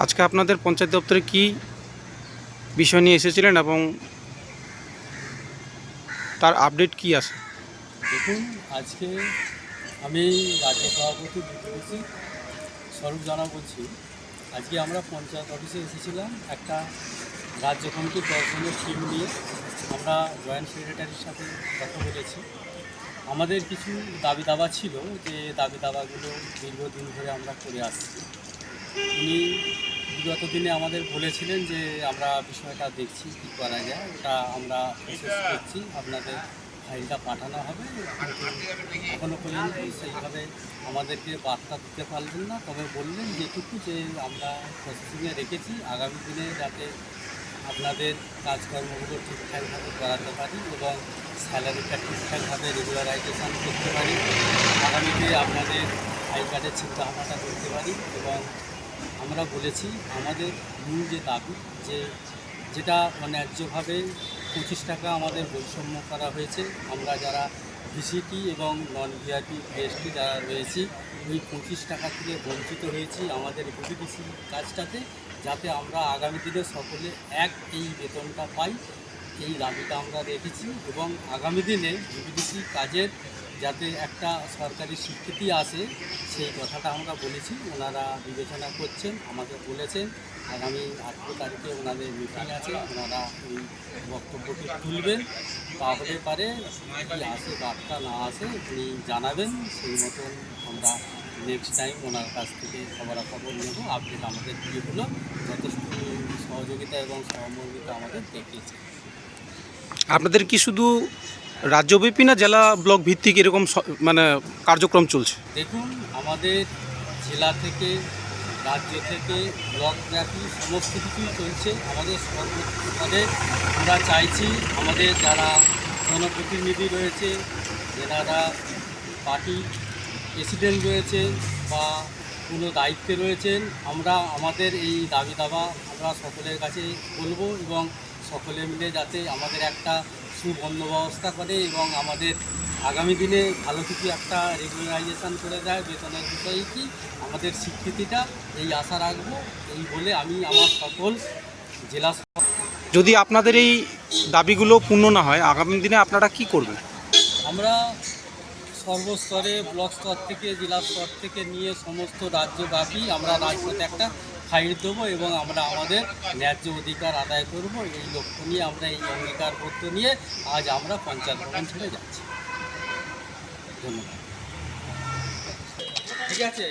আজকে আপনাদের পঞ্চায়েত দপ্তরে কি বিষয় নিয়ে এসেছিলেন এবং তার আপডেট কি আছে? দেখুন, আজকে আমি রাজ্য সভাপতি বিদ্যুৎ স্বরূপ জানা বলছি। আজকে আমরা পঞ্চায়েত অফিসে এসেছিলাম একটা রাজ্য কমিটির 10 জনের টিম নিয়ে। আমরা জয়েন্ট সেক্রেটারির সাথে কথা বলেছি। আমাদের কিছু দাবি দাবা ছিল, যে দাবি দাবাগুলো দীর্ঘদিন ধরে আমরা করে আসছি। উনি বিগত দিনে আমাদের বলেছিলেন যে আমরা বিষয়টা দেখছি কী করা যায়, ওটা আমরা প্রসেস করছি, আপনাদের ফাইলটা পাঠানো হবে। এখনও পর্যন্ত সেইভাবে আমাদেরকে বার্তা দিতে পারলেন না, তবে বললেন যেটুকু যে আমরা প্রসেসিংয়ে রেখেছি, আগামী দিনে যাতে আপনাদের কাজকর্মগুলো ঠিকঠাকভাবে করাতে পারি এবং স্যালারিটা ঠিকঠাকভাবে রেগুলারাইজেশন করতে পারি, আগামীতে আপনাদের আই কার্ডের চিন্তাভাবনাটা করতে পারি। এবং আমরা বলেছি আমাদের মূল যে দাবি, যেটা অন্যায্যভাবে 25 টাকা আমাদের বৈষম্য করা হয়েছে, আমরা যারা ভিসিটি এবং নন ভিআইপি এসটি যারা রয়েছি, ওই 25 টাকা থেকে বঞ্চিত হয়েছি আমাদের ভিভিডিসি কাজটাতে, যাতে আমরা আগামী দিনে সকলে এই বেতনটা পাই, এই দাবিটা আমরা রেখেছি। এবং আগামী দিনে ভিভিডিসি কাজের যাতে একটা সরকারি স্বীকৃতি আসে, সেই কথাটা আমরা বলেছি। ওনারা বিবেচনা করছেন, আমাকে বলেছেন আগামী 18 তারিখে ওনাদের মিটিং আছে, ওনারা এই বক্তব্যটি তুলবেন। তাহলে পারে কি আসে বার্তা না আসে উনি জানাবেন, সেই মতন আমরা নেক্সট টাইম ওনার কাছ থেকে খবরাখবর নেব। আপডেট আমাদের দিয়ে হলো, যথেষ্ট সহযোগিতা এবং সহমর্মিতা আমাদের দেখিয়েছে। আপনাদের কি শুধু রাজ্যব্যাপী না জেলা ব্লক ভিত্তিক এরকম মানে কার্যক্রম চলছে? দেখুন, আমাদের জেলা থেকে, রাজ্য থেকে, ব্লকব্যাপী সমস্ত কিছুই চলছে। আমাদের সর্বস্তরে আমরা চাইছি আমাদের যারা জনপ্রতিনিধি রয়েছে, যারা পার্টি প্রেসিডেন্ট রয়েছে বা কোনো দায়িত্বে রয়েছেন, আমরা আমাদের এই দাবি দাবা আমরা সকলের কাছে বলবো এবং সকলে মিলে যাতে আমাদের একটা সুবন্দোবস্ত করে এবং আমাদের আগামী দিনে ভালো কিছু একটা রেগুলারাইজেশন করে দেয় বেতনের বিষয়ে, কি আমাদের স্বীকৃতিটা এই আশা রাখবো। এই বলে আমি আমার সকল জেলা, যদি আপনাদের এই দাবিগুলো পূর্ণ না হয় আগামী দিনে আপনারা কি করবেন? আমরা সর্বস্তরে ব্লক স্তর থেকে জেলা স্তর থেকে নিয়ে সমস্ত রাজ্যব্যাপী আমরা রাজপথে একটা ফাইট দেবো এবং আমরা আমাদের ন্যায্য অধিকার আদায় করব। এই লক্ষ্য নিয়ে আমরা এই অঙ্গীকারপত্র নিয়ে আজ আমরা পঞ্চায়েত ভবন ছেড়ে যাচ্ছি। ধন্যবাদ। ঠিক আছে।